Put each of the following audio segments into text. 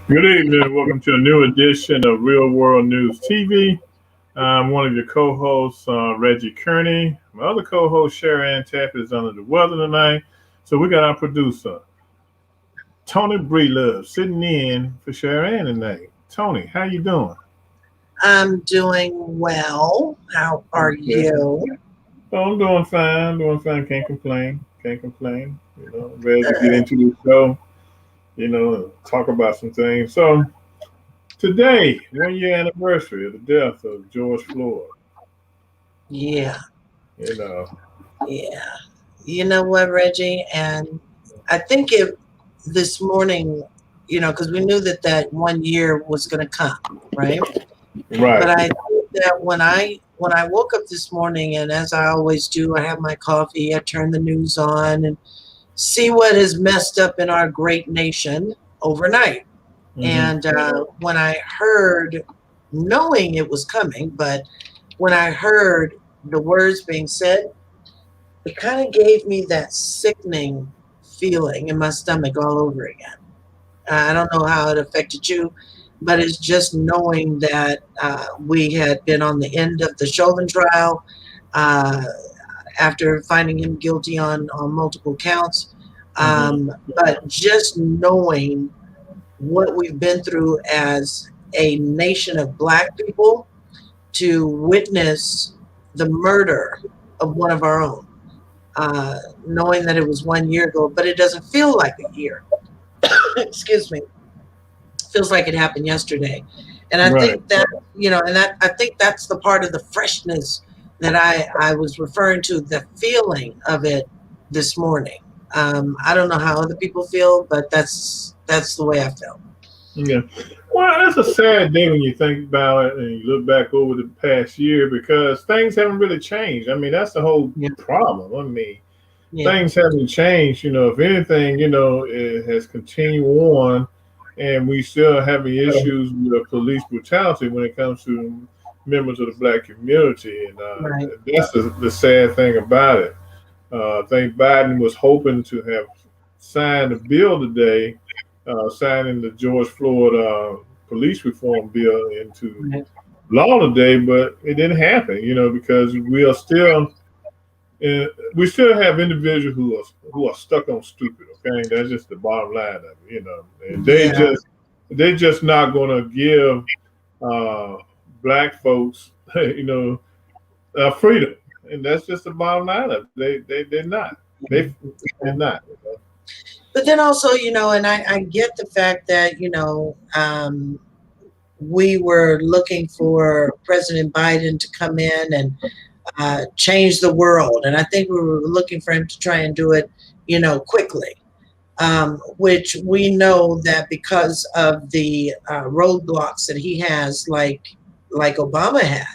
Good evening and welcome to a new edition of Real World News TV. I'm one of your co-hosts, Reggie Kearney. My other co-host, Chara, is under the weather tonight. So we got our producer, Tony Breelove, sitting in for Chara tonight. Tony, how you doing? I'm doing well. How are Okay. you? Oh, I'm doing fine, doing fine. Can't complain. Can't complain. Ready to get Uh, into the show, talk about some things. So today, 1 year anniversary of the death of George Floyd. yeah, You know, yeah. You know what, Reggie? And I think it this morning, because we knew that 1 year was going to come, right? But right. I think that when I woke up this morning, and as I always do, I have my coffee, I turn the news on and see what is messed up in our great nation overnight. Hmm. And when I heard, knowing it was coming, but when I heard the words being said, it kind of gave me that sickening feeling in my stomach all over again. I don't know how it affected you, but it's just knowing that we had been on the end of the Chauvin trial uh, after finding him guilty on multiple counts. Hmm. But just knowing what we've been through as a nation of Black people to witness the murder of one of our own, knowing that it was 1 year ago, but it doesn't feel like a year. Excuse me. It feels like it happened yesterday. And I Right. think that, and that I think that's the part of the freshness that I was referring to, the feeling of it this morning. I don't know how other people feel, but that's the way I felt. Yeah. Well, it's a sad day when you think about it and you look back over the past year because things haven't really changed. I mean, that's the whole Yeah, problem. I mean, yeah, things haven't changed. If anything, it has continued on, and we still having issues with police brutality when it comes to members of the Black community, and right. that's the sad thing about it. I think Biden was hoping to have signed a bill today, signing the George Floyd police reform bill into Right. law today, but it didn't happen. Because uh, we still have individuals who are stuck on stupid. Okay, that's just the bottom line of it. And Yeah, they just not going to give uh, black folks, freedom, and that's just the bottom line of it. They're not. They're yeah. not. But then also, and I get the fact that, we were looking for President Biden to come in and change the world. And I think we were looking for him to try and do it, quickly, which we know that because of the roadblocks that he has, like Obama had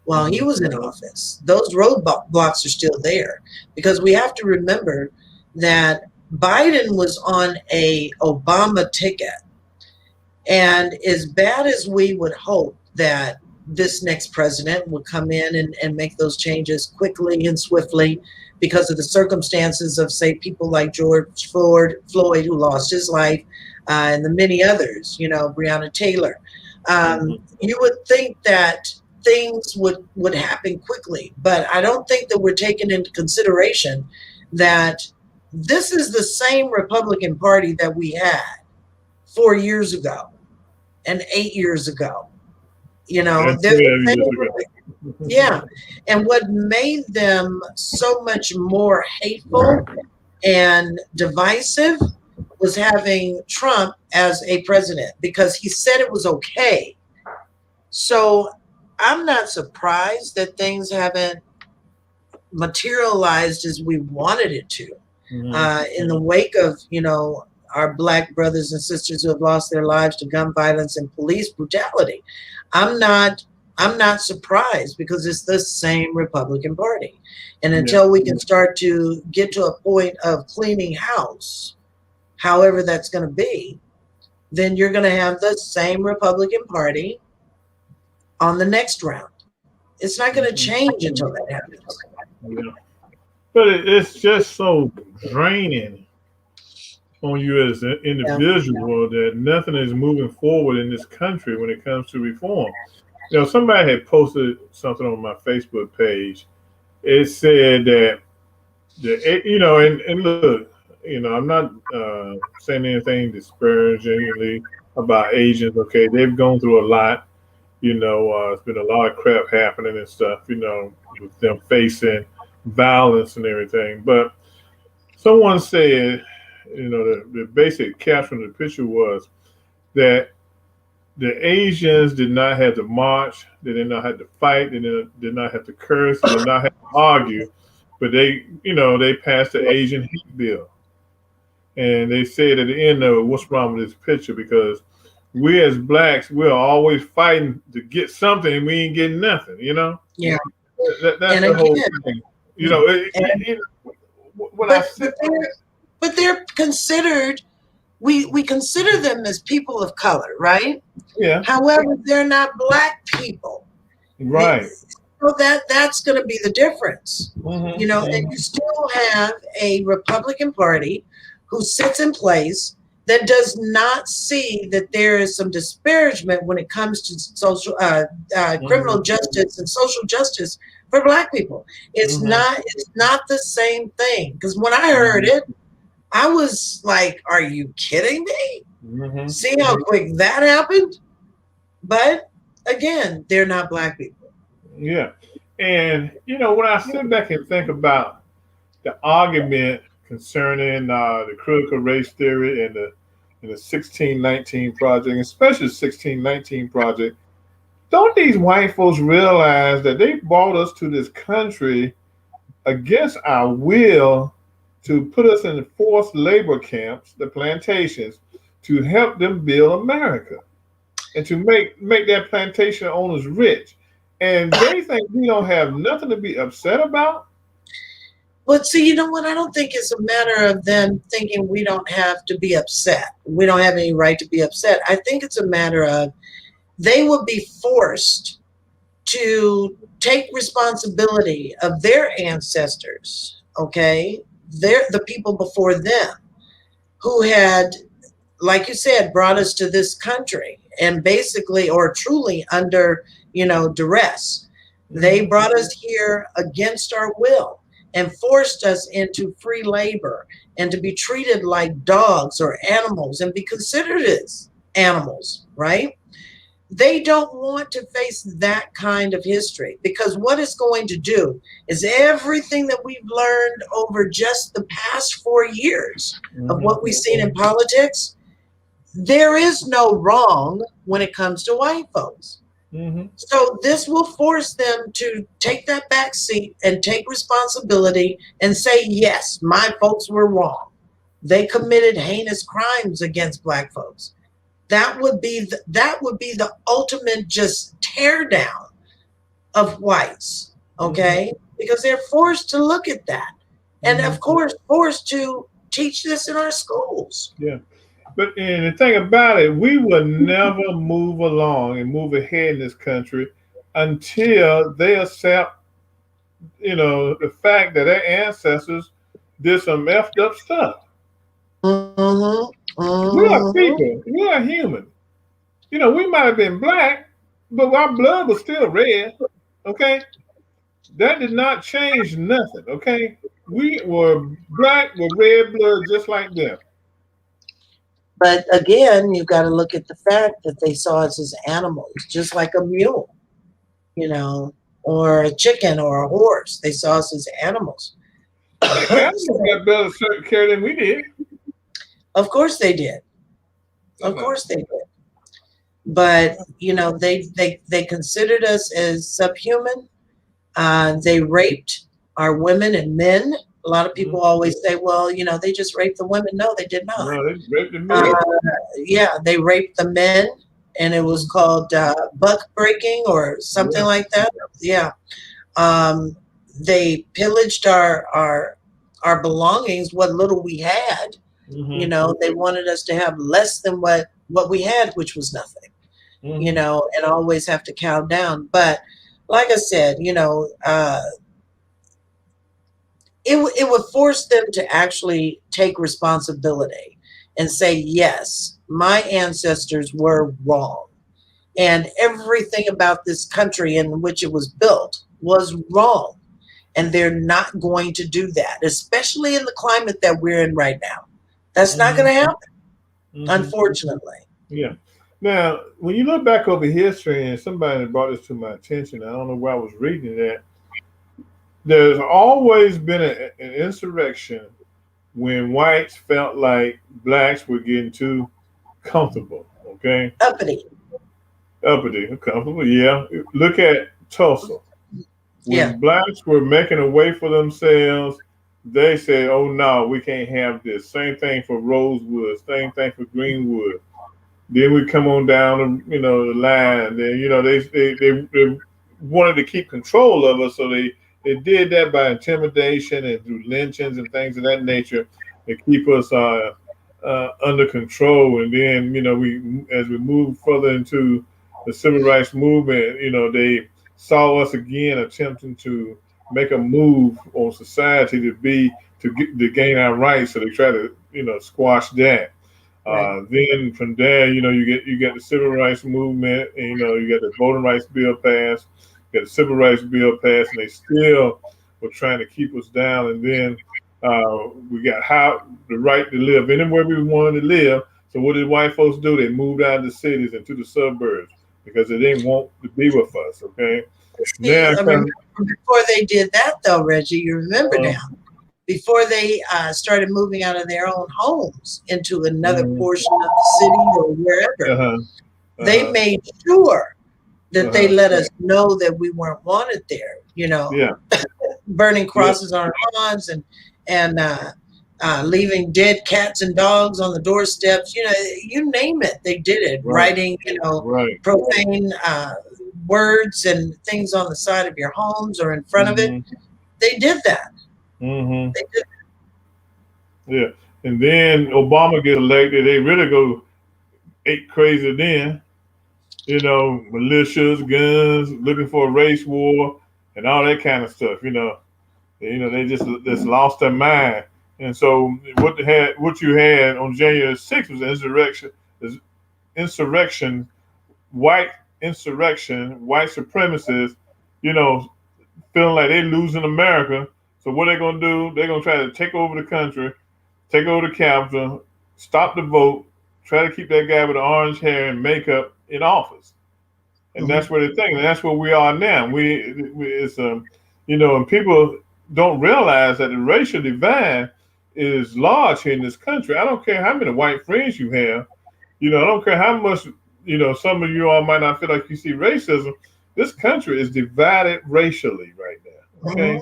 while he Hmm. was in office, those roadblocks are still there because we have to remember that Biden was on a Obama ticket. And as bad as we would hope that this next president would come in and make those changes quickly and swiftly because of the circumstances of, say, people like George Floyd, who lost his life, and the many others, Breonna Taylor, Hmm. you would think that things would happen quickly. But I don't think that we're taking into consideration that this is the same Republican Party that we had 4 years ago and 8 years ago. And They're the 12 years same. ago. Yeah. And what made them so much more hateful and divisive was having Trump as a president because he said it was okay. So I'm not surprised that things haven't materialized as we wanted it to. Hmm. In the wake of, our Black brothers and sisters who have lost their lives to gun violence and police brutality. I'm not I'm not surprised because it's the same Republican Party. And Yeah. until we can start to get to a point of cleaning house, however that's going to be, then you're going to have the same Republican Party on the next round. It's not going to Hmm. change until that happens. Yeah. But it's just so draining on you as an Yeah. individual that nothing is moving forward in this country when it comes to reform. Somebody had posted something on my Facebook page. It said that and look, I'm not saying anything disparagingly about Asians. Okay, they've gone through a lot. It's been a lot of crap happening and stuff. With them facing violence and everything. But someone said, the basic caption of the picture was that the Asians did not have to march, they did not have to fight, they did not have to curse, they did not have to argue, but they passed the Asian hate bill. And they said at the end of it, what's wrong with this picture? Because we as blacks, we're always fighting to get something and we ain't getting nothing, Yeah. That's And the whole again, thing. When I sit, but they're considered, we consider them as people of color, right? yeah, However, they're not black people. right. So that's going to be the difference. Mm-hmm, And you still have a Republican Party who sits in place that does not see that there is some disparagement when it comes to social criminal justice and social justice for black people. It's not the same thing. Because when I heard it, I was like, are you kidding me? See how quick that happened? But again, they're not black people. Yeah. And, when I sit back and think about the argument concerning the critical race theory and the 1619 project, especially the 1619 project, don't these white folks realize that they brought us to this country against our will to put us in the forced labor camps, the plantations, to help them build America and to make their plantation owners rich? And they think we don't have nothing to be upset about? But see, you know what? I don't think it's a matter of them thinking we don't have to be upset. We don't have any right to be upset. I think it's a matter of they would be forced to take responsibility of their ancestors, okay? They're the people before them who had, like you said, brought us to this country and basically, or truly under, duress. They brought us here against our will and forced us into free labor and to be treated like dogs or animals and be considered as animals, right? They don't want to face that kind of history, because what it's going to do is everything that we've learned over just the past 4 years of what we've seen in politics, there is no wrong when it comes to white folks. So this will force them to take that back seat and take responsibility and say, yes, my folks were wrong. They committed heinous crimes against black folks. That would be the ultimate just tear down of whites, okay? Because they're forced to look at that. And of course, forced to teach this in our schools. Yeah. But and the thing about it, we will never move along and move ahead in this country until they accept, the fact that their ancestors did some effed up stuff. We are people. We are human. We might have been black, but our blood was still red. Okay? That did not change nothing. Okay? We were black with red blood just like them. But again, you've got to look at the fact that they saw us as animals, just like a mule, or a chicken or a horse. They saw us as animals. Animals got better care than we did. Of course they did. Of course they did. But they considered us as subhuman. They raped our women and men. A lot of people always say, well, they just raped the women. No, they did not. No, they raped the men. Yeah, they raped the men, and it was called buck breaking or something like that. Yeah. They pillaged our belongings, what little we had. They wanted us to have less than what we had, which was nothing. And always have to count down. But like I said, it would force them to actually take responsibility and say, yes, my ancestors were wrong. And everything about this country in which it was built was wrong. And they're not going to do that, especially in the climate that we're in right now. That's not going to happen, unfortunately. Yeah. Now, when you look back over history, and somebody brought this to my attention, I don't know where I was reading that. There's always been an insurrection when whites felt like blacks were getting too comfortable. Okay, Uppity. uppity, comfortable. Yeah. Look at Tulsa. Yeah. When blacks were making a way for themselves, they said, "Oh no, we can't have this." Same thing for Rosewood. Same thing for Greenwood. Then we come on down, the line. Then they wanted to keep control of us, so they did that by intimidation and through lynchings and things of that nature to keep us under control. And then we as we move further into the civil rights movement, they saw us again attempting to make a move on society to gain our rights. So they try to squash that. Right. Then from there, you get the civil rights movement, and you get the voting rights bill passed, you get the civil rights bill passed, and they still were trying to keep us down. And then we got the right to live anywhere we wanted to live. So what did white folks do? They moved out of the cities into the suburbs because they didn't want to be with us. Okay. See, Now, before they did that, though, Reggie, you remember now, before they started moving out of their own homes into another portion of the city or wherever, they made sure that they let us know that we weren't wanted there. yeah, Burning crosses on our lawns and leaving dead cats and dogs on the doorsteps. You name it, they did it. Right. Writing, right. profane words and things on the side of your homes or in front of it. They did that. Mm-hmm. They did. Yeah, and then Obama get elected. They really go ape crazy then. Militias, guns, looking for a race war, and all that kind of stuff. They just lost their mind. And so what you had on January 6th was insurrection, white insurrection, white supremacists, feeling like they losing America. So what they're gonna do? They're gonna try to take over the country, take over the Capitol, stop the vote, try to keep that guy with the orange hair and makeup in office. And that's where they're thinking. And that's where we are now. And people don't realize that the racial divide is large here in this country. I don't care how many white friends you have. I don't care how much, some of you all might not feel like you see racism. This country is divided racially right now. Okay.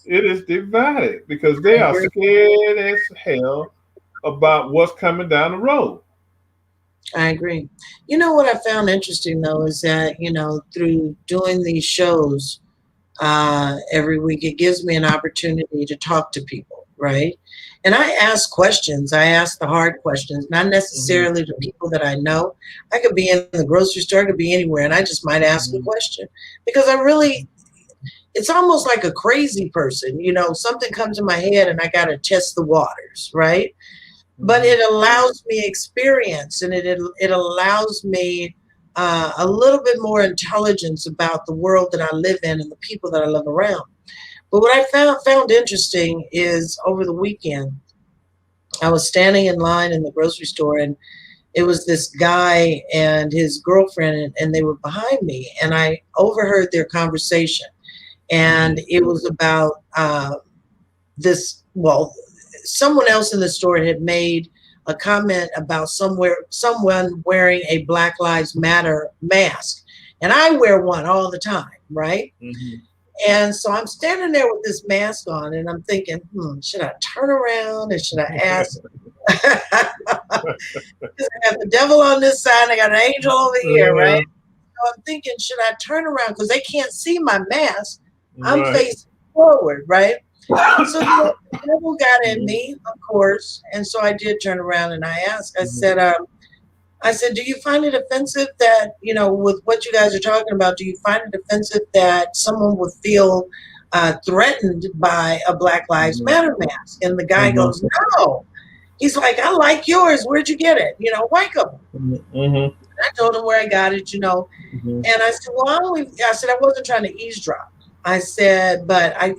It is divided because they are scared as hell about what's coming down the road. I agree. What I found interesting though is that, through doing these shows every week, it gives me an opportunity to talk to people, right? And I ask questions. I ask the hard questions, not necessarily to people that I know. I could be in the grocery store, I could be anywhere, and I just might ask a question because it's almost like a crazy person. Something comes in my head and I got to test the waters, right? But it allows me experience, and it allows me a little bit more intelligence about the world that I live in and the people that I live around. But what I found interesting is over the weekend, I was standing in line in the grocery store, and it was this guy and his girlfriend, and they were behind me, and I overheard their conversation. And it was about someone else in the store had made a comment about someone wearing a Black Lives Matter mask. And I wear one all the time, right? And so I'm standing there with this mask on, and I'm thinking, should I turn around and should I ask? I got the devil on this side, I got an angel over here, right? So I'm thinking, should I turn around? Because they can't see my mask. I'm facing forward, right? So the devil got in me, of course, and so I did turn around and I asked. I said, do you find it offensive that, with what you guys are talking about, do you find it offensive that someone would feel threatened by a Black Lives Matter mask? And the guy goes, no. He's like, I like yours. Where'd you get it? White couple. Mm-hmm. I told him where I got it, Mm-hmm. and I said, well, I said, I wasn't trying to eavesdrop. I said, but I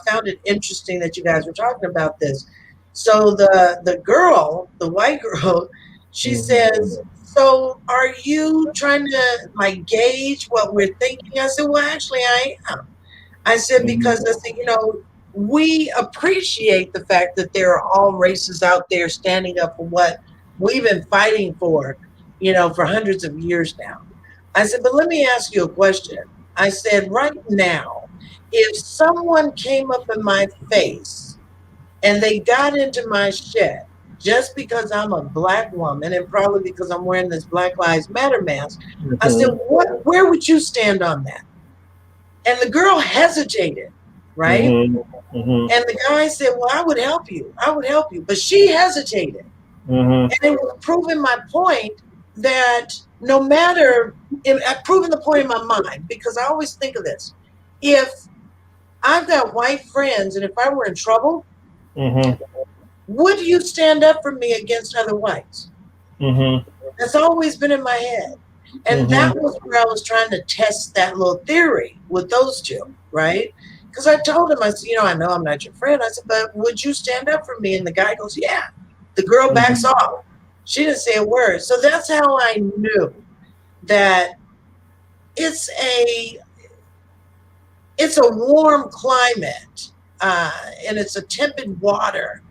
found it interesting that you guys were talking about this. So the girl, the white girl, she says, so are you trying to like gauge what we're thinking? I said, well, actually, I am. I said, because I said, we appreciate the fact that there are all races out there standing up for what we've been fighting for hundreds of years now. I said, but let me ask you a question. I said, right now, if someone came up in my face and they got into my shed just because I'm a black woman and probably because I'm wearing this Black Lives Matter mask, I said, where would you stand on that? And the girl hesitated, right? Mm-hmm. And the guy said, well, I would help you. I would help you. But she hesitated. Mm-hmm. And it was proving my point that no matter, proving the point in my mind, because I always think of this. If I've got white friends and if I were in trouble, Mm-hmm. would you stand up for me against other whites? Mm-hmm. That's always been in my head. And that was where I was trying to test that little theory with those two, right? Because I told him, I said, I know I'm not your friend. I said, but would you stand up for me? And the guy goes, yeah. The girl backs off. She didn't say a word. So that's how I knew that it's a warm climate and it's a tepid water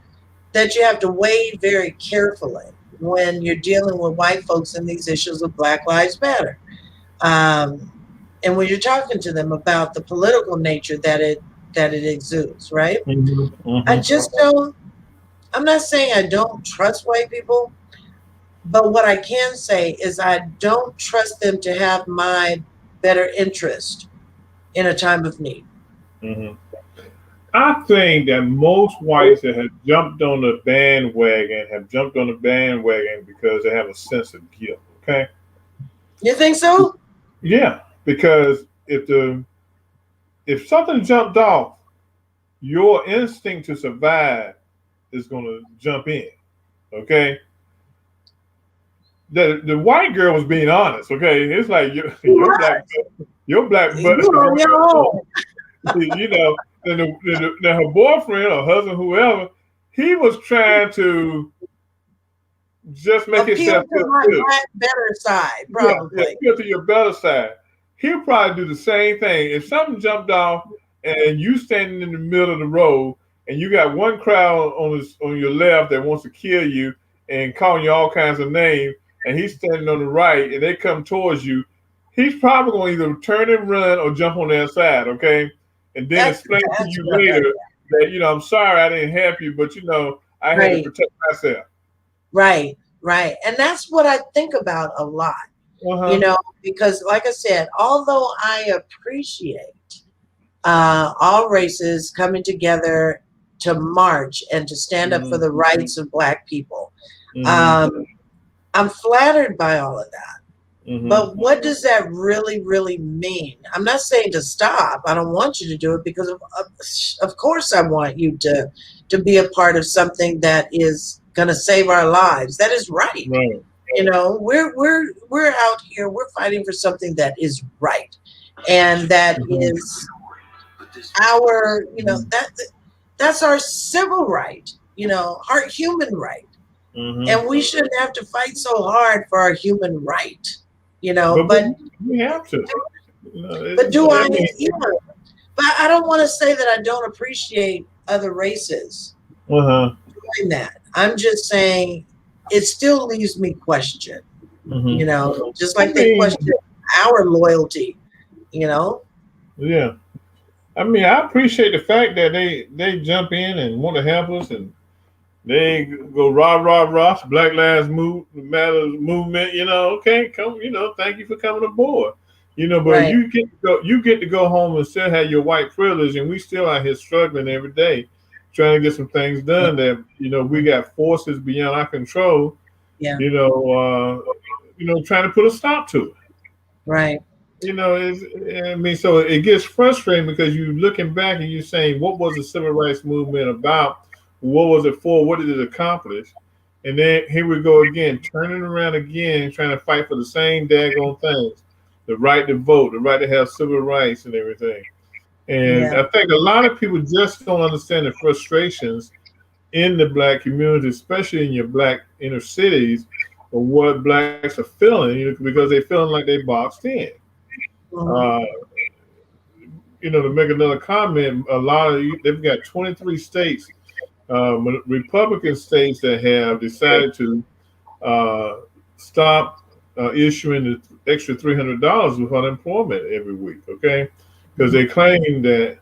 that you have to wade very carefully when you're dealing with white folks in these issues of Black Lives Matter. And when you're talking to them about the political nature that it exudes, right? I just don't, I'm not saying I don't trust white people, but what I can say is I don't trust them to have my better interest in a time of need. I think that most whites that have jumped on the bandwagon because they have a sense of guilt. Okay. You think so? Yeah, because if something jumped off, your instinct to survive is going to jump in. Okay. The white girl was being honest. Okay, it's like your black butt. And her boyfriend or husband, whoever, he was trying to just make appeal himself to feel my good. better side, probably. Yeah, appeal to your better side. He'll probably do the same thing. If something jumped off and you standing in the middle of the road and you got one crowd on your left that wants to kill you and calling you all kinds of names, and he's standing on the right and they come towards you, he's probably going to either turn and run or jump on their side, okay? And then explain to you later that, I'm sorry I didn't help you, but, I had to protect myself. Right. And that's what I think about a lot, because like I said, although I appreciate all races coming together to march and to stand up for the rights of Black people, I'm flattered by all of that. But what does that really, really mean? I'm not saying to stop. I don't want you to do it because of course I want you to be a part of something that is going to save our lives. That is right. We're out here. We're fighting for something that is right, and that is our that's our civil right. Our human right, and we shouldn't have to fight so hard for our human right. But we have to. But do I? But I don't want to say that I don't appreciate other races doing that. I'm just saying it still leaves me question. Just like they question our loyalty. Yeah. I mean, I appreciate the fact that they jump in and want to help us, and they go rah rah rah Black Lives Matter movement. Okay, come. Thank you for coming aboard. But you get to go home and still have your white privilege, and we still out here struggling every day, trying to get some things done. That we got forces beyond our control. Yeah. Trying to put a stop to it. Right. So it gets frustrating because you're looking back and you're saying, what was the civil rights movement about? What was it for? What did it accomplish? And then here we go again, turning around again, trying to fight for the same daggone things, the right to vote, the right to have civil rights and everything. And Yeah. I think a lot of people just don't understand the frustrations in the black community, especially in your black inner cities, of what blacks are feeling, because they're feeling like they boxed in. Mhm. Uh, to make another comment, they've got 23 states, Republican states that have decided to uh, stop issuing the extra $300 with unemployment every week. Okay, because they claim that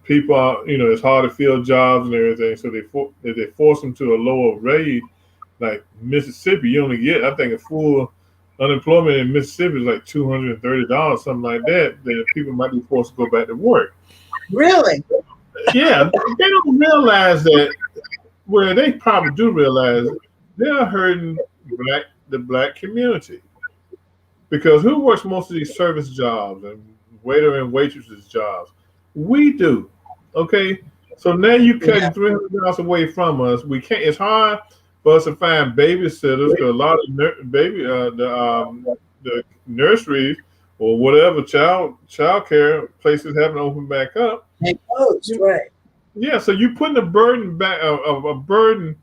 people are, it's hard to fill jobs and everything, so they force them to a lower rate. Like Mississippi, you only get, I think, a full unemployment in Mississippi is like $230, something like that. Then people might be forced to go back to work. Really? Yeah, they don't realize that. Well, they probably do realize they're hurting the black community, because who works most of these service jobs and waiter and waitresses jobs? We do. Okay, so now you Yeah. cutting $300 away from us. We can't. It's hard for us to find babysitters, because a lot of the nurseries or whatever child care places haven't opened back up. They closed, right? Yeah, so you putting a burden back of a burden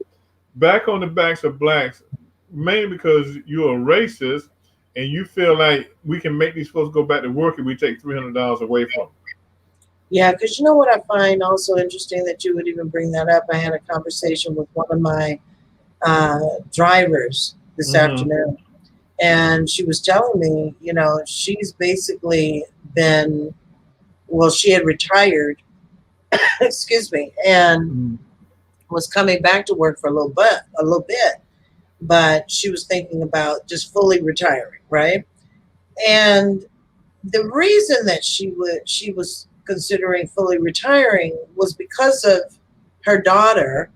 back on the backs of blacks, mainly because you're a racist and you feel like we can make these folks go back to work if we take $300 away from them. Yeah, because you know what I find also interesting that you would even bring that up. I had a conversation with one of my drivers this Mm-hmm. afternoon, and she was telling me, she's basically been, well, she had retired, excuse me, and Mm-hmm. was coming back to work for a little bit, but she was thinking about just fully retiring, right? And the reason that she was considering fully retiring was because of her daughter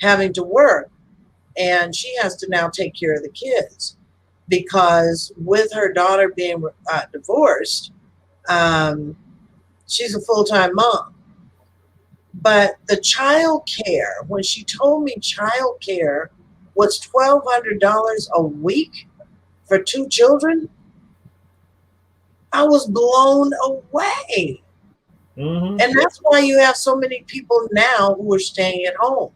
having to work, and she has to now take care of the kids because with her daughter being divorced, um, she's a full-time mom. But the child care, when she told me child care was $1,200 a week for two children, I was blown away. Mm-hmm. And that's why you have so many people now who are staying at home.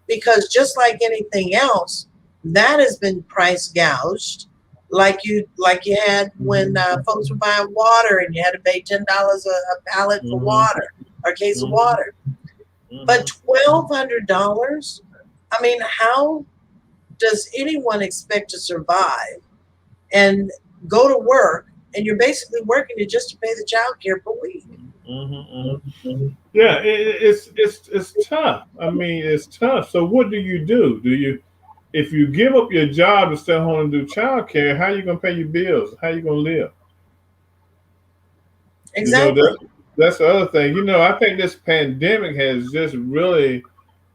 Because just like anything else, that has been price gouged, like you had when folks were buying water and you had to pay $10 a pallet for Mm-hmm. water or a case of Mm-hmm. water. Mm-hmm. But $1,200, I mean, how does anyone expect to survive and go to work and you're basically working to pay the child care per week? Mm-hmm. Yeah, it's tough. I mean, it's tough. So what do you do? If you give up your job to stay home and do childcare, how you gonna pay your bills? How you gonna live? You know Exactly. that that's the other thing. I think this pandemic has just really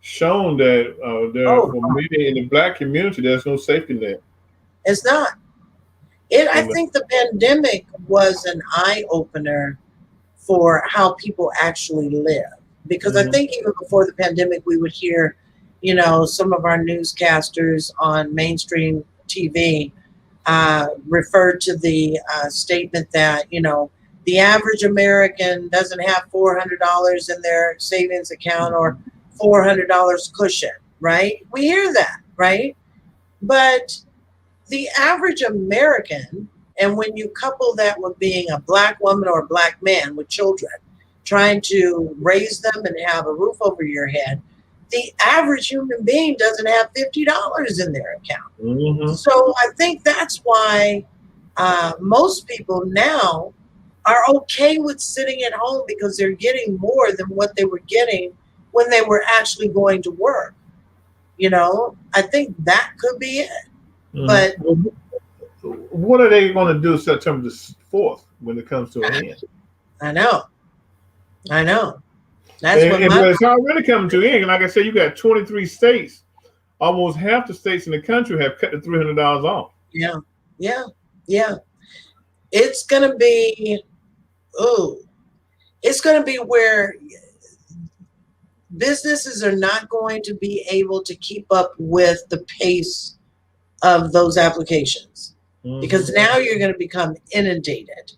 shown that Oh, for many in the black community, there's no safety net. it's not. I And think the pandemic was an eye opener for how people actually live. Because I mm-hmm. think even before the pandemic, we would hear, some of our newscasters on mainstream TV refer to the statement that, the average American doesn't have $400 in their savings account or $400 cushion, right? We hear that, right? But the average American, and when you couple that with being a black woman or a black man with children, trying to raise them and have a roof over your head, the average human being doesn't have $50 in their account. Mm-hmm. So I think that's why most people now are okay with sitting at home because they're getting more than what they were getting when they were actually going to work. I think that could be it. But Mm-hmm. What are they going to do September the 4th when it comes to an end? I know. I know. That's what And my but it's already coming to an end. Like I said, you got 23 states. Almost half the states in the country have cut the $300 off. yeah, yeah, yeah. It's gonna be oh, it's gonna be where businesses are not going to be able to keep up with the pace of those applications, because now you're going to become inundated.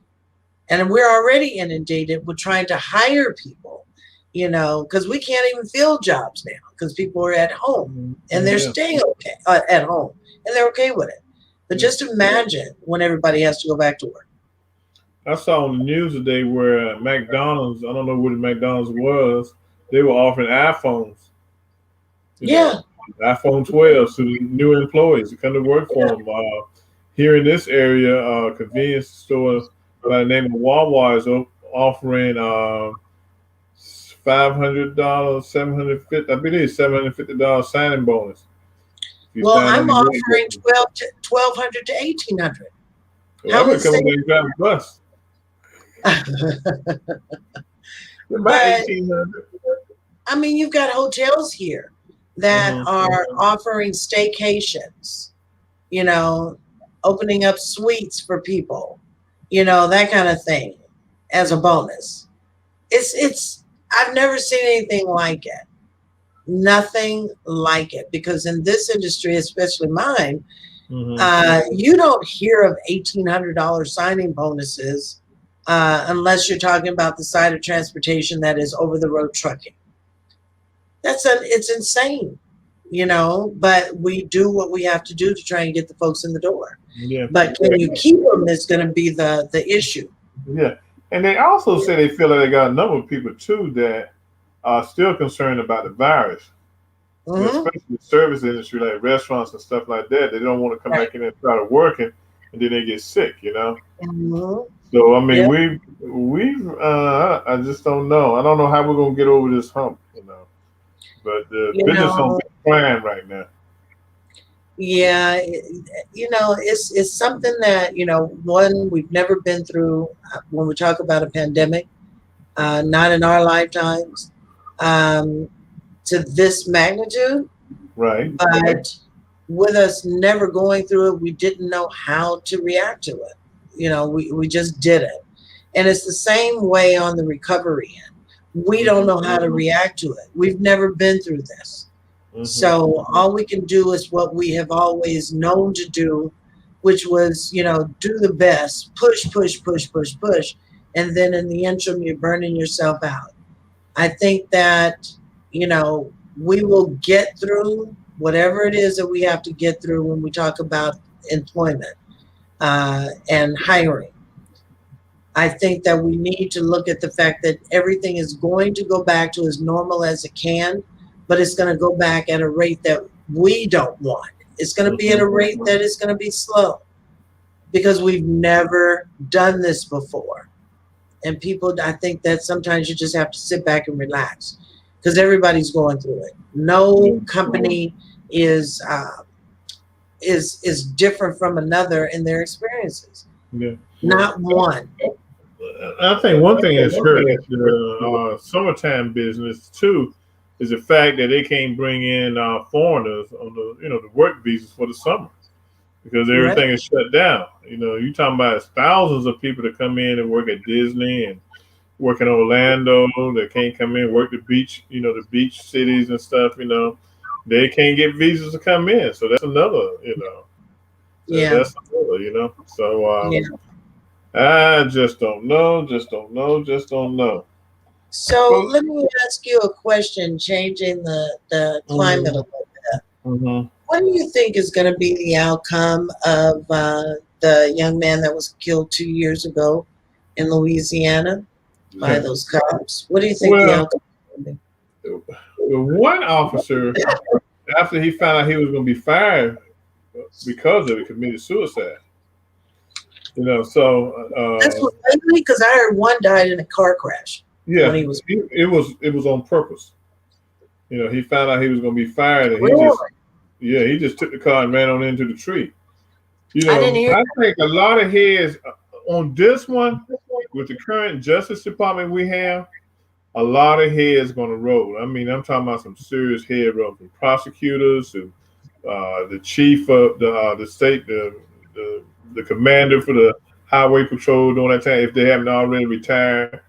And we're already inundated with trying to hire people, because we can't even fill jobs now because people are at home and they're staying okay at home and they're okay with it. But just imagine when everybody has to go back to work. I saw on the news today where McDonald's, I don't know what the McDonald's was, they were offering iPhones. iPhone 12 to the new employees to come to work for them. Here in this area, a convenience store by the name of Wawa is offering $500, $750, I believe $750 signing bonus. Well, I'm offering $1,200 to $1,800. Well, I'm coming in and driving a bus. But, I mean, you've got hotels here that are offering staycations, opening up suites for people, that kind of thing as a bonus. I've never seen anything like it. Nothing like it, because in this industry, especially mine, you don't hear of $1,800 signing bonuses unless you're talking about the side of transportation that is over the road trucking. It's insane, but we do what we have to do to try and get the folks in the door. Yeah. But can you keep them is going to be the issue. Yeah. And they also say they feel like they got a number of people too that are still concerned about the virus. Especially the service industry, like restaurants and stuff like that. They don't want to come back in and start working, and then they get sick, So I mean, I just don't know. I don't know how we're gonna get over this hump, But the business on plan right now. Yeah, it's something that one, we've never been through when we talk about a pandemic, not in our lifetimes. To this magnitude, right? But with us never going through it, we didn't know how to react to it. We just did it, and it's the same way on the recovery end. We don't know how to react to it. We've never been through this, so all we can do is what we have always known to do, which was do the best, push, and then in the interim, you're burning yourself out. I think that we will get through whatever it is that we have to get through when we talk about employment and hiring. I think that we need to look at the fact that everything is going to go back to as normal as it can, but it's going to go back at a rate that we don't want. It's going to be at a rate that is going to be slow, because we've never done this before. And people, I think that sometimes you just have to sit back and relax, because everybody's going through it. No company is different from another in their experiences. Yeah. Not one. I think one thing that's hurt the summertime business too is the fact that they can't bring in foreigners on the work visas for the summer, because everything is shut down. You're talking about thousands of people that come in and work at Disney and work in Orlando that can't come in, work the beach, the beach cities and stuff, they can't get visas to come in. So that's another, that's another, So I just don't know. So let me ask you a question, changing the climate a little bit. What do you think is going to be the outcome of the young man that was killed 2 years ago in Louisiana by those cops? What do you think the outcome is going to be? One officer, after he found out he was going to be fired because of it, committed suicide. So that's what lately, because I heard one died in a car crash. Yeah, it was on purpose. He found out he was going to be fired, and he just took the car and ran on into the tree. I think a lot of heads on this one, with the current Justice Department we have, a lot of heads going to roll. I mean, I'm talking about some serious head roll from prosecutors to the chief of the state, the commander for the highway patrol during that time, if they haven't already retired.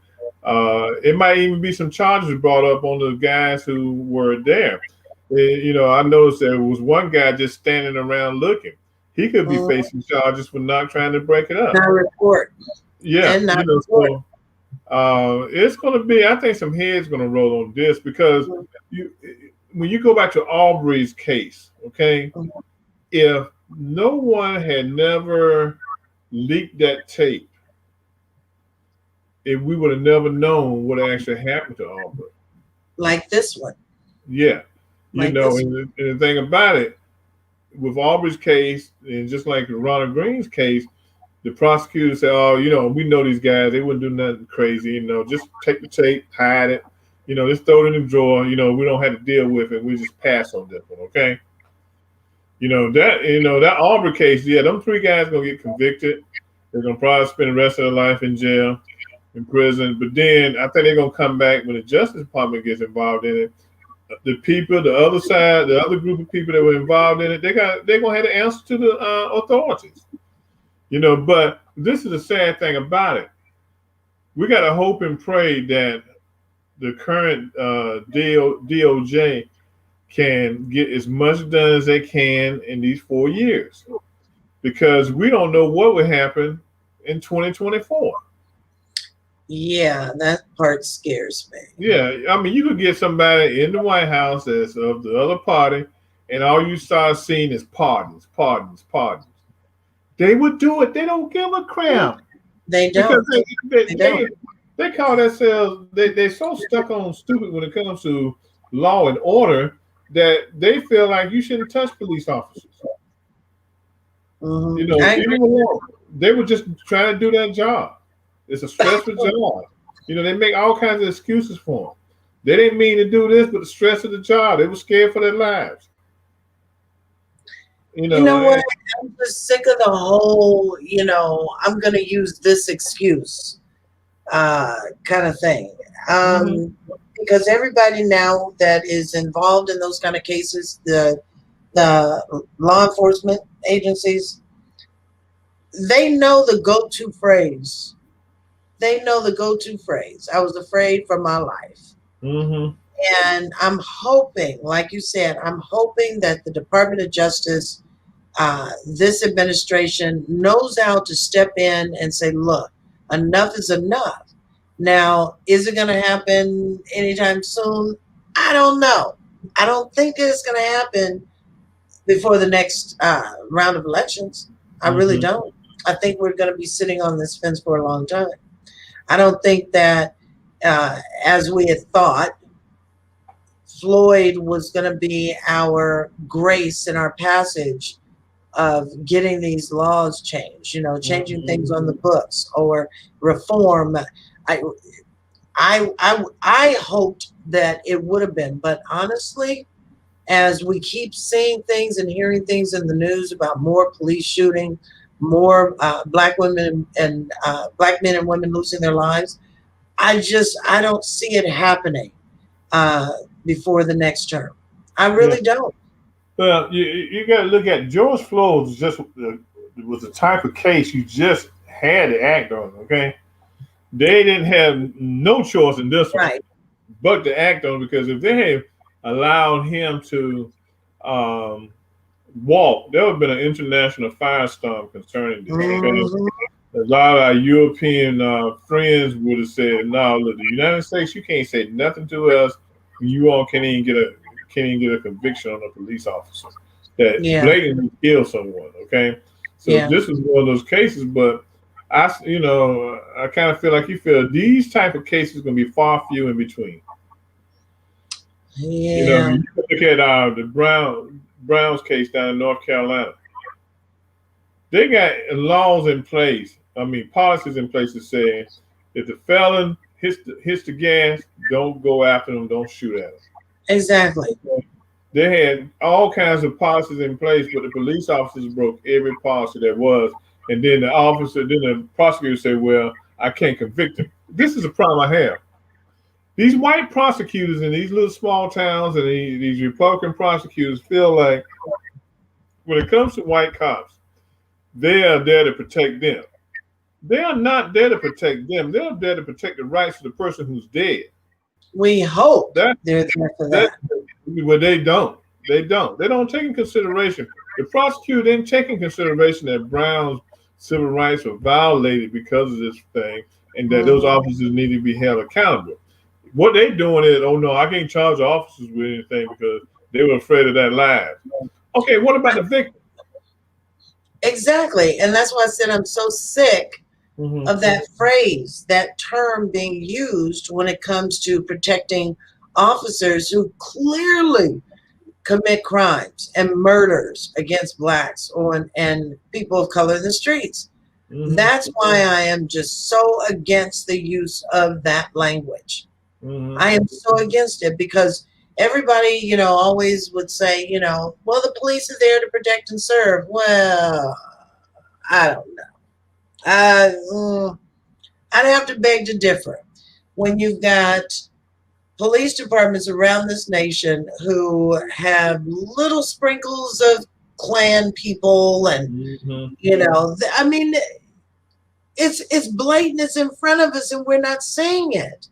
It might even be some charges brought up on the guys who were there. I noticed there was one guy just standing around looking. He could be facing charges for not trying to break it up. Not report. Yeah, And not report. So it's going to be. I think some heads going to roll on this because when you go back to Aubrey's case, okay, if no one had never leaked that tape, if we would have never known what actually happened to Aubrey. Like this one. Yeah. Like and the thing about it, with Aubrey's case, and just like Ronald Green's case, the prosecutor said, oh, we know these guys, they wouldn't do nothing crazy, just take the tape, hide it, just throw it in the drawer, we don't have to deal with it, we just pass on this one, okay? That Aubrey case, yeah, them 3 guys gonna get convicted. They're gonna probably spend the rest of their life in jail, in prison. But then I think they're gonna come back when the Justice Department gets involved in it. The people, the other side, the other group of people that were involved in it, they're gonna have to answer to the authorities. But this is the sad thing about it. We gotta hope and pray that the current DOJ can get as much done as they can in these 4 years, because we don't know what will happen in 2024. Yeah, that part scares me. Yeah, I mean, you could get somebody in the White House that's of the other party, and all you start seeing is pardons. They would do it. They don't give a crap. They don't. Because they call themselves, they're so stuck on stupid when it comes to law and order that they feel like you shouldn't touch police officers. They were just trying to do their job. It's a stressful job. They make all kinds of excuses for them. They didn't mean to do this, but the stress of the job, they were scared for their lives. You know what? I'm just sick of the whole, I'm going to use this excuse kind of thing. Because everybody now that is involved in those kind of cases, the law enforcement agencies, they know the go-to phrase. I was afraid for my life. And I'm hoping, like you said, that the Department of Justice, this administration, knows how to step in and say, look, enough is enough. Now, is it going to happen anytime soon? I don't know. I don't think it's going to happen before the next round of elections. I really don't. I think we're going to be sitting on this fence for a long time. I don't think that, as we had thought, Floyd was going to be our grace and our passage of getting these laws changed, changing things on the books or reform. I hoped that it would have been, but honestly, as we keep seeing things and hearing things in the news about more police shooting, more black women and black men and women losing their lives, I don't see it happening before the next term. I really don't. Well, you got to look at George Floyd was the type of case you just had to act on. Okay, they didn't have no choice in this one, but to act on, because if they had allowed him to walk, there would have been an international firestorm concerning this. A lot of our European friends would have said, "No, look, the United States, you can't say nothing to us. You all can't even get a conviction on a police officer that blatantly killed someone." Okay, so this is one of those cases. But I kind of feel like you feel these type of cases are going to be far few in between. Yeah. You look at the Browns case down in North Carolina. They got laws in place. Policies in place that say if the felon hits the gas, don't go after them, don't shoot at them. Exactly. They had all kinds of policies in place, but the police officers broke every policy there was. And then the prosecutor said, "Well, I can't convict him." This is a problem I have. These white prosecutors in these little small towns and these Republican prosecutors feel like when it comes to white cops, they are there to protect them. They are not there to protect them. They're there to protect the rights of the person who's dead. We hope That they're there for that that. well, they don't. They don't. They don't take in consideration. The prosecutor didn't take in consideration that Brown's civil rights were violated because of this thing, and that those Mhm. officers need to be held accountable. What they doing is, oh no, I can't charge the officers with anything because they were afraid of their lives. Okay, what about the victim? Exactly. And that's why I said I'm so sick Mm-hmm. of that phrase, that term being used when it comes to protecting officers who clearly commit crimes and murders against blacks and people of color in the streets. Mm-hmm. That's why I am just so against the use of that language. Mm-hmm. I am so against it because everybody, always would say, well, the police are there to protect and serve. Well, I don't know. I'd have to beg to differ. When you've got police departments around this nation who have little sprinkles of Klan people, and Mm-hmm. I mean, it's blatant. It's in front of us, and we're not seeing it.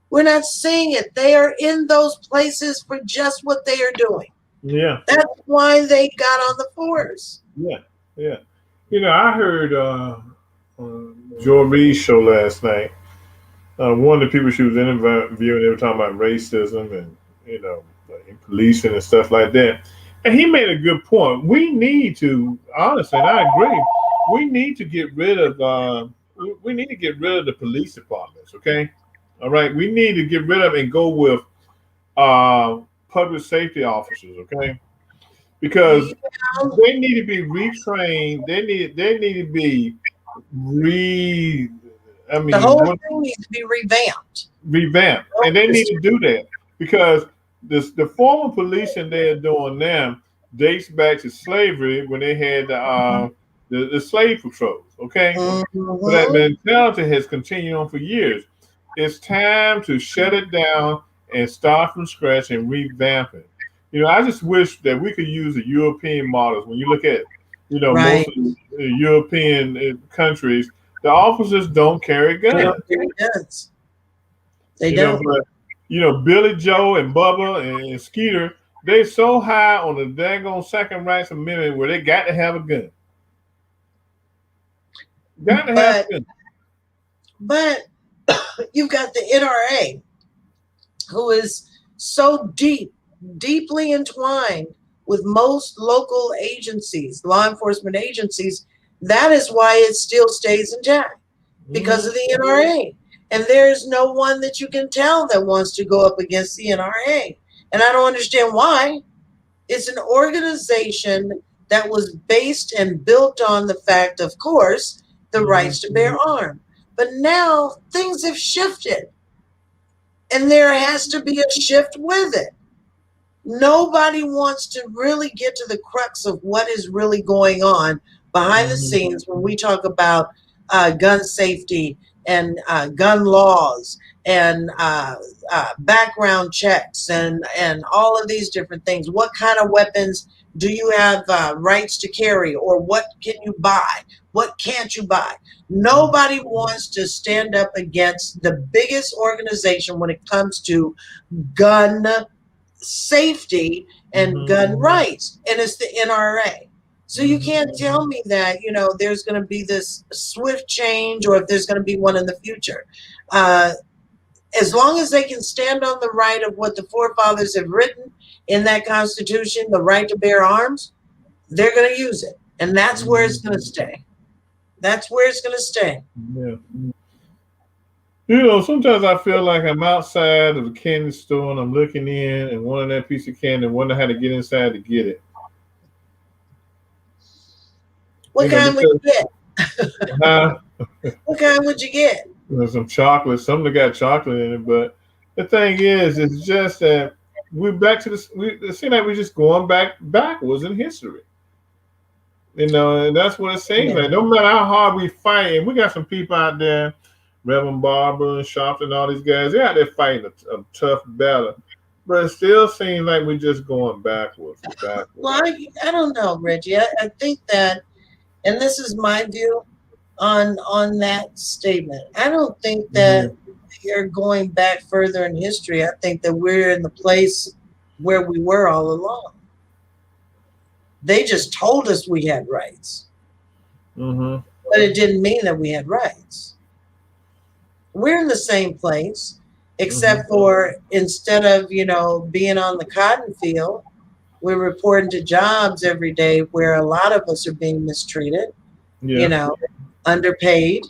We're not seeing it. They are in those places for just what they are doing. Yeah. That's why they got on the force. Yeah. Yeah. I heard Joy Reid's show last night. One of the people she was interviewing, they were talking about racism and like policing and stuff like that. And he made a good point. We need to, honestly, and I agree. We need to get rid of. We need to get rid of the police departments. Okay, all right. We need to get rid of and go with public safety officers. Okay, because they need to be retrained. They need to be re. I The mean, whole what thing needs to be revamped. revamp, and they need to do that because the former policing they are doing now dates back to slavery when they had the slave patrols. Okay, so that Mm-hmm. mentality has continued on for years. It's time to shut it down and start from scratch and revamp it. I just wish that we could use the European models. When you look at, most Right. of the European countries, the officers don't carry They guns. don't carry guns. They don't. But Billy Joe and Bubba and Skeeter, they so high on the daggone second rights amendment where they got to have a gun. Got to have But a gun. but you've got the NRA, who is so deeply entwined with most local agencies, law enforcement agencies. That is why it still stays intact, because of the NRA. And there's no one that you can tell that wants to go up against the NRA. And I don't understand why. It's an organization that was based and built on the fact, of course, the Mm-hmm. rights to bear arms. But now things have shifted, and there has to be a shift with it. Nobody wants to really get to the crux of what is really going on behind the Mm-hmm. scenes when we talk about gun safety and gun laws and background checks and all of these different things. What kind of weapons do you have rights to carry, or what can you buy? What can't you buy? Nobody wants to stand up against the biggest organization when it comes to gun safety and Mm-hmm. gun rights, and it's the NRA. So you Mm-hmm. can't tell me that there's going to be this swift change, or if there's going to be one in the future. As long as they can stand on the right of what the forefathers have written in that Constitution, the right to bear arms, they're going to use it, and that's where it's going to stay. That's where it's going to stay. Yeah. Sometimes I feel like I'm outside of the candy store and I'm looking in and wanting that piece of candy and wondering how to get inside to get it. What kind would you Because get? uh, What kind would you get? some chocolate. Some of them got chocolate in it, but the thing is, it's just that we're back to this. It seems like we're just going backwards in history. And that's what it seems Yeah. like. No matter how hard we fight, and we got some people out there, Reverend Barber and Sharpton, and all these guys, they're out there fighting a tough battle. But it still seems like we're just going backwards. Well, I don't know, Reggie. I think that, and this is my view, on that statement. I don't think that Mhm. you're going back further in history. I think that we're in the place where we were all along. They just told us we had rights, Mhm. but it didn't mean that we had rights. We're in the same place, Mhm. except for instead of, being on the cotton field, we're reporting to jobs every day where a lot of us are being mistreated, you Yeah. know, underpaid.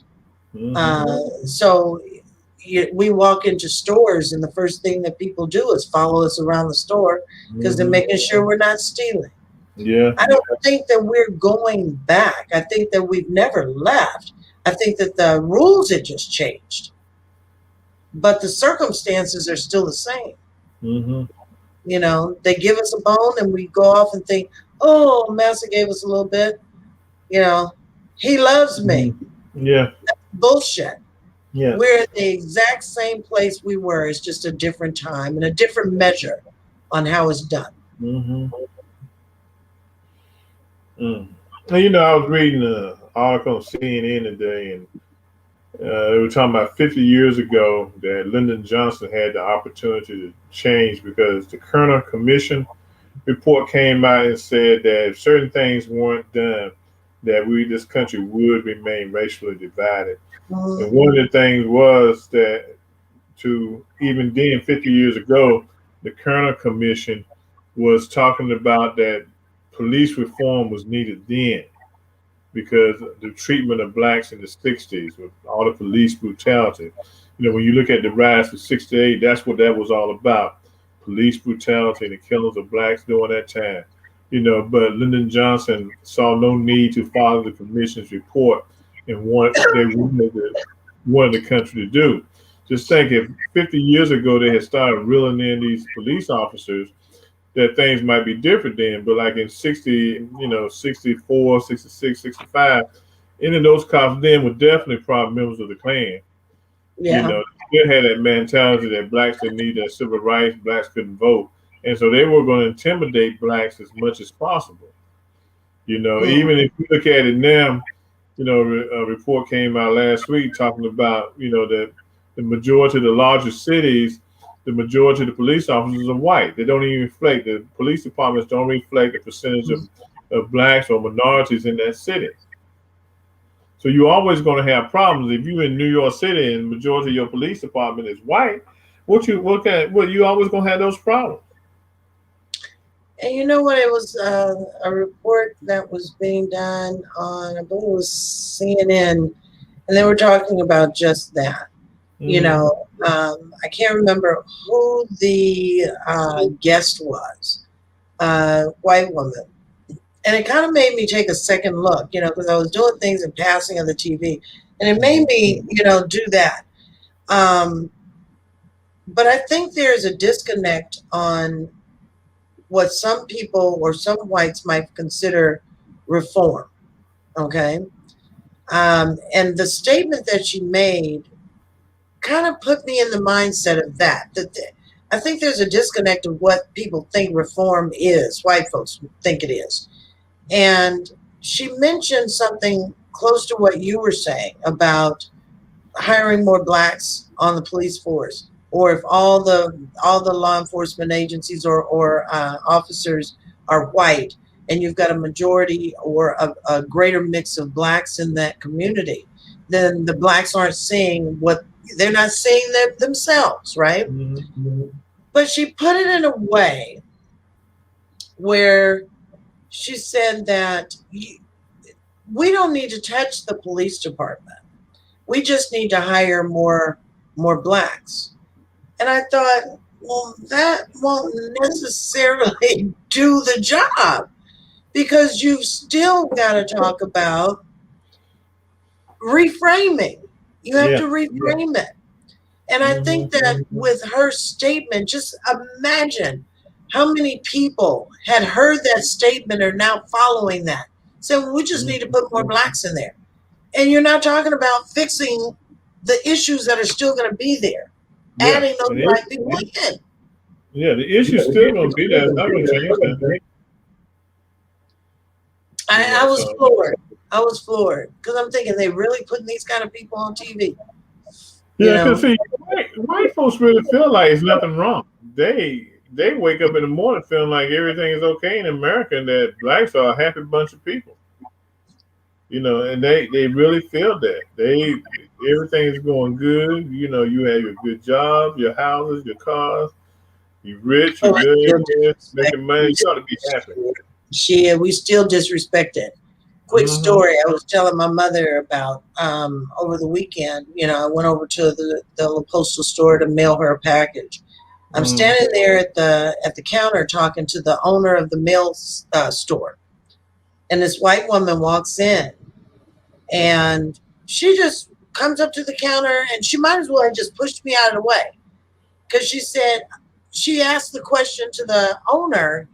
Mhm. So we walk into stores, and the first thing that people do is follow us around the store because they're Mhm. making sure we're not stealing. Yeah. I don't think that we're going back. I think that we've never left. I think that the rules had just changed, but the circumstances are still the same. Mhm. They give us a bone and we go off and think, oh, Master gave us a little bit. You know, he loves me. Mhm. Yeah. Bullshit. Yeah. We're at the exact same place we were. It's just a different time and a different measure on how it's done. Mhm. Mm. And, I was reading an article on CNN today, and they were talking about 50 years ago that Lyndon Johnson had the opportunity to change because the Kerner Commission report came out and said that if certain things weren't done, that this country would remain racially divided. And Mm-hmm. one of the things was that to even then, 50 years ago, the Kerner Commission was talking about that police reform was needed then because the treatment of blacks in the 60s with all the police brutality. When you look at the rise of 68, that's what that was all about. Police brutality and the killings of blacks during that time. But Lyndon Johnson saw no need to follow the commission's report and wanted the country to do. Just think if 50 years ago they had started reeling in these police officers, that things might be different then. But like in 60, 64, 66, 65, any of those cops then were definitely probably members of the Klan. Yeah. They still had that mentality that blacks didn't need their civil rights, blacks couldn't vote. And so they were going to intimidate blacks as much as possible. Mm. Even if you look at it now, a report came out last week talking about, that the majority of the larger cities, the majority of the police officers are white. They don't even reflect, the police departments don't reflect the percentage of blacks or minorities in that city. So you're always going to have problems if you're in New York City and the majority of your police department is white. You always going to have those problems. And you know what? It was a report that was being done on, I believe it was CNN, and they were talking about just that. Mm-hmm. I can't remember who the guest was, white woman. And it kind of made me take a second look, because I was doing things in passing on the TV, and it made me, do that. Um, but I think there's a disconnect on what some people or some whites might consider reform. Okay. And the statement that she made kind of put me in the mindset of I think there's a disconnect of what people think reform is, white folks think it is. And she mentioned something close to what you were saying about hiring more blacks on the police force, or if all the law enforcement agencies or officers are white, and you've got a majority or a greater mix of blacks in that community, then the blacks aren't seeing what they're not seeing themselves, right? Mm-hmm. But she put it in a way where she said that we don't need to touch the police department. We just need to hire more blacks. And I thought, well, that won't necessarily do the job, because you've still got to talk about reframing. You have to Yeah. reframe it. And I think Mm-hmm. that with her statement, just imagine how many people had heard that statement are now following that. So we just need to put more blacks in there. And you're not talking about fixing the issues that are still going to be there, Yeah. adding those black people in. Yeah, the issue's still going to be there. It's not going to change that. I was So floored. I was floored because I'm thinking they really putting these kind of people on TV. You Yeah, because know, see, white folks really feel like it's nothing wrong. They wake up in the morning feeling like everything is okay in America and that blacks are a happy bunch of people. And they really feel that. Everything is going good. You have your good job, your houses, your cars, you're rich, you're oh, we still millionaires, disrespect. making money. You ought to be happy. We still disrespect it. Quick Mm-hmm. story I was telling my mother about over the weekend. I went over to the postal store to mail her a package. I'm Mm-hmm. standing there at the counter talking to the owner of the mail store, and this white woman walks in, and she just comes up to the counter, and she might as well have just pushed me out of the way because she asked the question to the owner,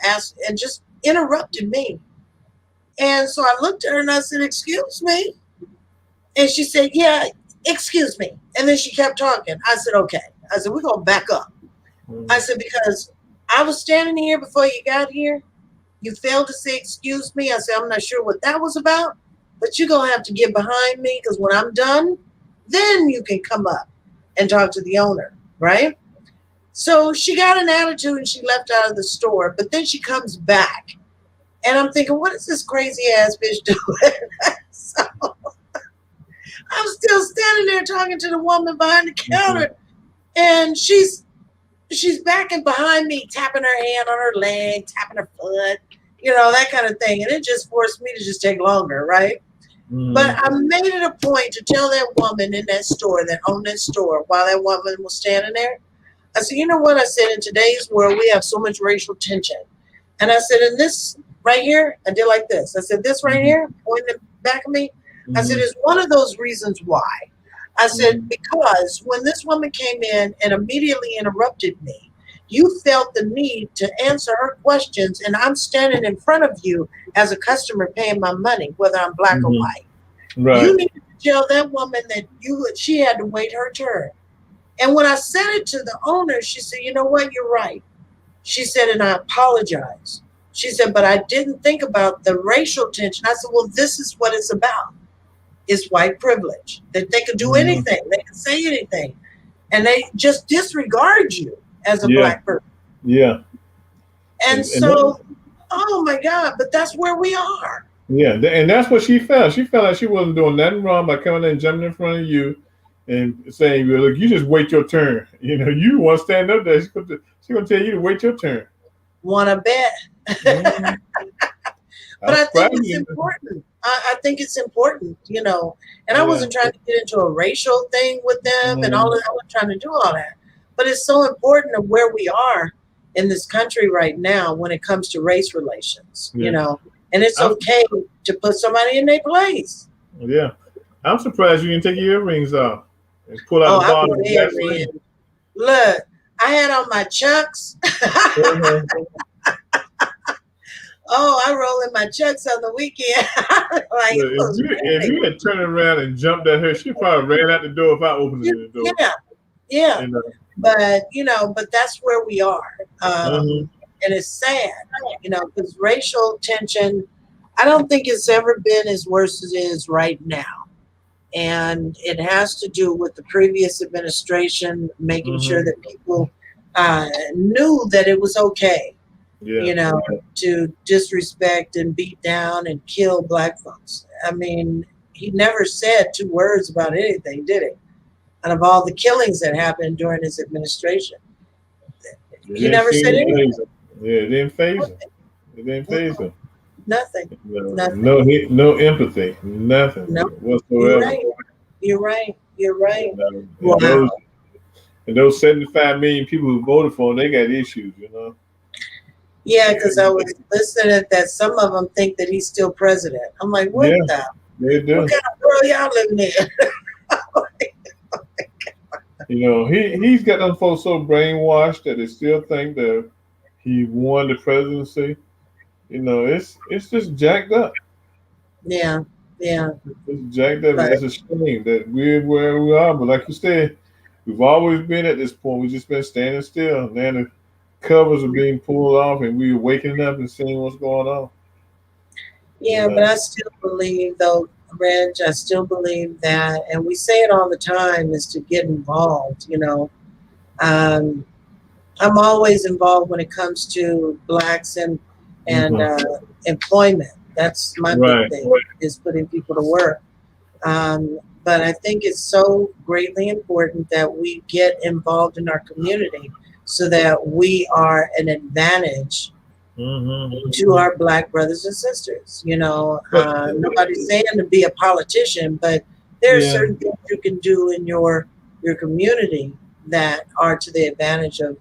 asked and just interrupted me. And so I looked at her and I said, "Excuse me." And she said, "Yeah, excuse me." And then she kept talking. I said, "Okay." I said, "We're going to back up." I said, "Because I was standing here before you got here. You failed to say excuse me." I said, "I'm not sure what that was about, but you're going to have to get behind me because when I'm done, then you can come up and talk to the owner." Right? So she got an attitude and she left out of the store, but then she comes back. And I'm thinking, what is this crazy ass bitch doing? So I'm still standing there talking to the woman behind the Mm-hmm. counter, and she's backing behind me, tapping her hand on her leg, tapping her foot, that kind of thing. And it just forced me to just take longer, right? But Mm-hmm. I made it a point to tell that woman in that store that owned that store while that woman was standing there. I said, "You know what?" I said, "In today's world, we have so much racial tension." And I said, "In this right here," I did like this. I said, "This right Mm-hmm. here, pointing the back of me," I said, Mm-hmm. "is one of those reasons why." I said, Mm-hmm. "Because when this woman came in and immediately interrupted me, you felt the need to answer her questions, and I'm standing in front of you as a customer paying my money, whether I'm black or Mm-hmm. white. You Right. needed to tell that woman that she had to wait her turn." And when I said it to the owner, she said, "You know what? You're right." She said, "And I apologize." She said, "But I didn't think about the racial tension." I said, "Well, this is what it's about. It's white privilege. That they could do Mm-hmm. anything. They can say anything. And they just disregard you as a Yeah. black person." Yeah. And And that, so, oh my God, but that's where we are. yeah, and that's what she felt. She felt like she wasn't doing nothing wrong by coming in and jumping in front of you and saying, "Well, look, you just wait your turn." You want to stand up there. She's gonna tell you to wait your turn. Wanna bet? Mm-hmm. But I'm I think surprised it's you. important. I think it's important, And I Yeah. wasn't trying to get into a racial thing with them and all Mm-hmm. that. I wasn't trying to do all that. But it's so important of where we are in this country right now when it comes to race relations, Yeah. And it's I'm okay to put somebody in their place. yeah. I'm surprised you didn't take your earrings off and pull out Oh, the I bottle wore of their Vaseline. in. Look, I had on my chucks. Uh-huh. Oh, I roll in my chucks on the weekend. Like it Look, if was you if great. you had turned around and jumped at her, she probably ran out the door if I opened the door. Yeah, yeah. And But that's where we are. uh-huh. And it's sad, because racial tension, I don't think it's ever been as worse as it is right now. And it has to do with the previous administration making sure Uh-huh. that people knew that it was okay, Yeah. to disrespect and beat down and kill black folks. I mean, he never said two words about anything, did he? Out of all the killings that happened during his administration, It he didn't never seem said to anything. phase him. Yeah, it didn't phase him. It didn't phase him. Nothing. Nothing. No empathy, nothing No. You're whatsoever. right. You're right. You're right. And those Wow. 75 million people who voted for him, they got issues. Yeah, Yeah, because I was listening that some of them think that he's still president. I'm like, what yeah, the? they What do. kind of world y'all living in? He's got them folks so brainwashed that they still think that he won the presidency. It's just jacked up. Yeah. Yeah. It's jacked up, and But it's a shame that we're where we are. But like you said, we've always been at this point. We've just been standing still. Now the covers are being pulled off, and we're waking up and seeing what's going on. Yeah, but I still believe, though, Reg, I still believe that, and we say it all the time, is to get involved. Um, I'm always involved when it comes to blacks and Mm-hmm. employment. That's my big Right. thing, is putting people to work. But I think it's so greatly important that we get involved in our community so that we are an advantage to Mm-hmm. our black brothers and sisters. But Nobody's saying to be a politician, but there are yeah, certain things you can do in your community that are to the advantage of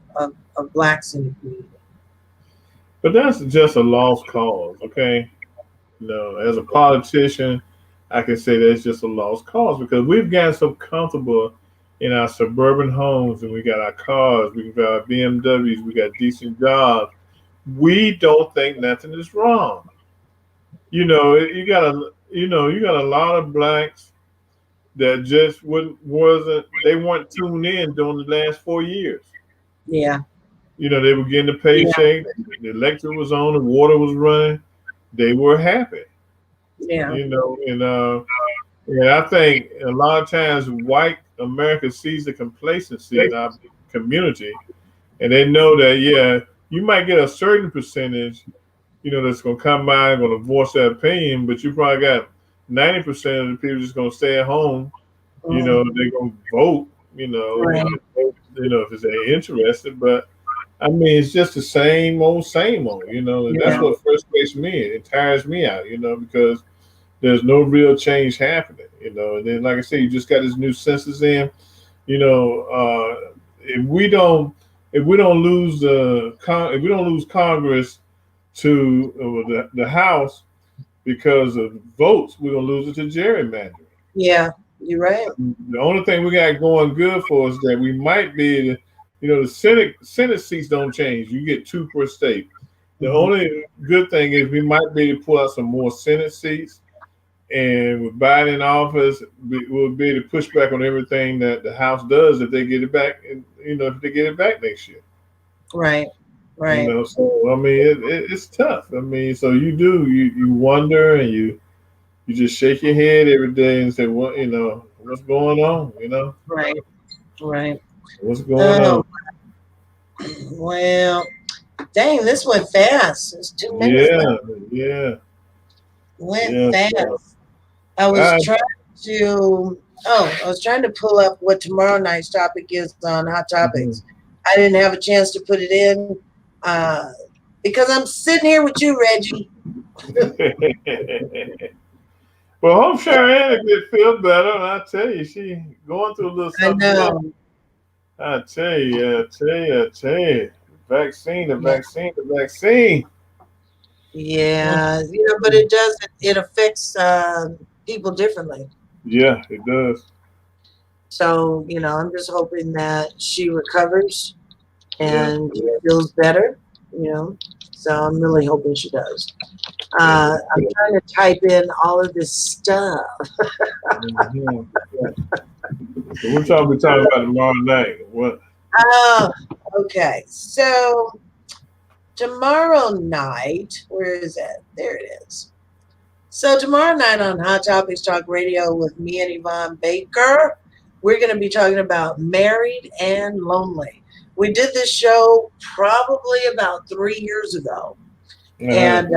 blacks in the community. but that's just a lost cause, okay? As a politician, I can say that's just a lost cause because we've gotten so comfortable in our suburban homes and we got our cars, we got our BMWs, we got decent jobs. We don't think nothing is wrong. You got a lot of blacks that just wasn't they weren't tuned in during the last 4 years. Yeah, They were getting the yeah, paycheck, the electric was on, the water was running, they were happy. yeah, And I think a lot of times white America sees the complacency in our community, and they know that you might get a certain percentage, that's gonna come by and gonna voice their opinion, but you probably got 90% of the people just gonna stay at home. They're gonna vote. right, If they're interested, but I mean, it's just the same old. And that's yeah, what frustrates me. It tires me out. Because there's no real change happening. And then like I said, you just got this new census in. If we don't lose if we don't lose Congress to the House because of votes, we're gonna lose it to gerrymandering. yeah. You're right. The only thing we got going good for us that we might be able to, the Senate seats don't change. You get two per state. The Mhm. only good thing is we might be able to pull out some more Senate seats. And with Biden in office, we'll be able to push back on everything that the House does if they get it back, and if they get it back next year. Right, right. So I mean, it's tough. I mean, so you wonder and you just shake your head every day and say, what what's going on? Right, right. What's going on? Oh, well, dang, this went fast. It's 2 minutes left. Yeah, yeah, Went yeah. fast. I was I, trying to pull up what tomorrow night's topic is on Hot mhm. Topics. I didn't have a chance to put it in uh, because I'm sitting here with you, Reggie. Well, hope Cheyenne get feel better. And I tell you, she going through a little I something else. know. I tell you, I tell you. Vaccine, the Yeah, vaccine, the vaccine. yeah. But it affects people differently. Yeah, it does. So, I'm just hoping that she recovers Yeah, and feels better, you know. So I'm really hoping she does. yeah. I'm trying to type in all of this stuff. Mhm. So what y'all be talking about tomorrow night? What? Oh, okay. So tomorrow night, where is that? There it is. So tomorrow night on Hot Topics Talk Radio with me and Yvonne Baker, we're going to be talking about Married and Lonely. We did this show probably about 3 years ago, Uh-huh. and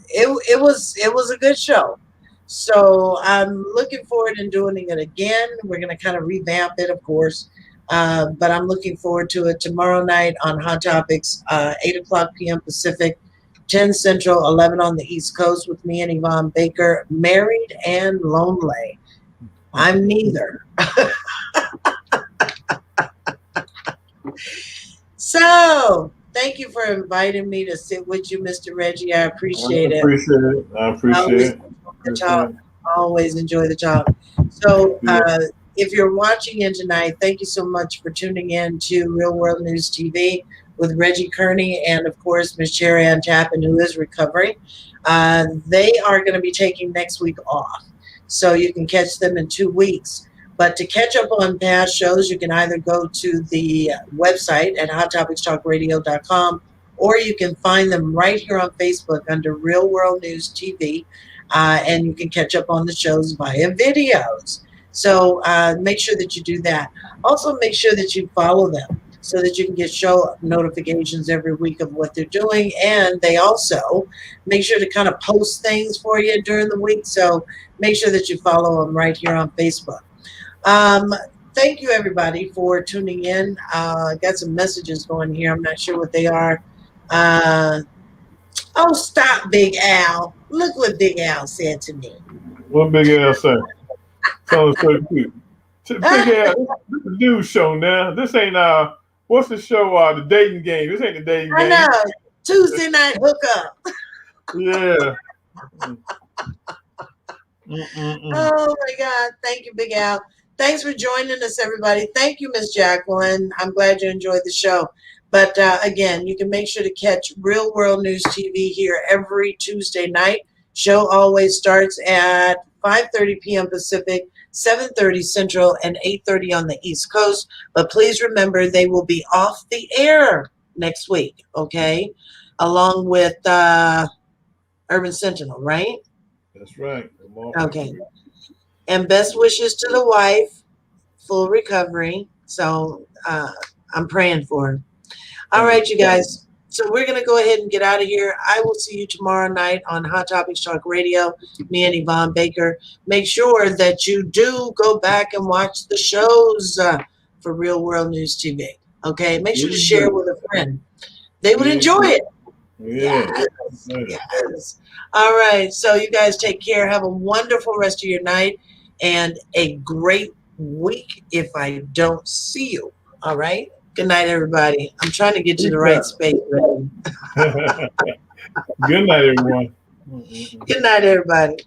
it was a good show. So I'm looking forward to doing it again. We're going to kind of revamp it, of course, but I'm looking forward to it tomorrow night on Hot Topics, 8 o'clock p.m. Pacific, 10 Central, 11 on the East Coast, with me and Yvonne Baker, Married and Lonely. I'm neither. So thank you for inviting me to sit with you, Mr. Reggie. I I appreciate it. appreciate it. I I appreciate always it. enjoy the Appreciate talk. it. Always enjoy the talk. So Yeah. if you're watching in tonight, thank you so much for tuning in to Real World News TV with Reggie Kearney and, of course, Miss Chara Tappin, who is recovering. They are going to be taking next week off, so you can catch them in 2 weeks. But to catch up on past shows, you can either go to the website at hottopictalkradio.com or you can find them right here on Facebook under Real World News TV, and you can catch up on the shows via videos. So make sure that you do that. Also, make sure that you follow them so that you can get show notifications every week of what they're doing. And they also make sure to kind of post things for you during the week. So make sure that you follow them right here on Facebook. Thank you, everybody, for tuning in. I got some messages going here. I'm not sure what they are. Oh, stop, Big Al. Look what Big Al said to me. What Big Al say? Tell us so cute. Big Al, this is a news show now. This ain't what's the show? The dating game. This ain't the dating game. I know. Tuesday night hookup. Yeah. Oh my God. Thank you, Big Al. Thanks for joining us, everybody. Thank you, Miss Jacqueline. I'm glad you enjoyed the show. But again, you can make sure to catch Real World News TV here every Tuesday night. Show always starts at 5:30 p.m. Pacific, 7:30 Central, and 8:30 on the East Coast. But please remember, they will be off the air next week, okay? Along with Urban Sentinel, right? That's right. Okay. And best wishes to the wife, full recovery. So I'm praying for her. All right, you guys. So we're going to go ahead and get out of here. I will see you tomorrow night on Hot Topics Talk Radio, me and Yvonne Baker. Make sure that you do go back and watch the shows for Real World News TV. Okay? Make sure to share with a friend. They would enjoy it. Yeah. Yes. All right. So you guys take care. Have a wonderful rest of your night and a great week if I don't see you. All right. Good night, everybody. I'm trying to get to the right space. Good night, everyone. Good night, everybody.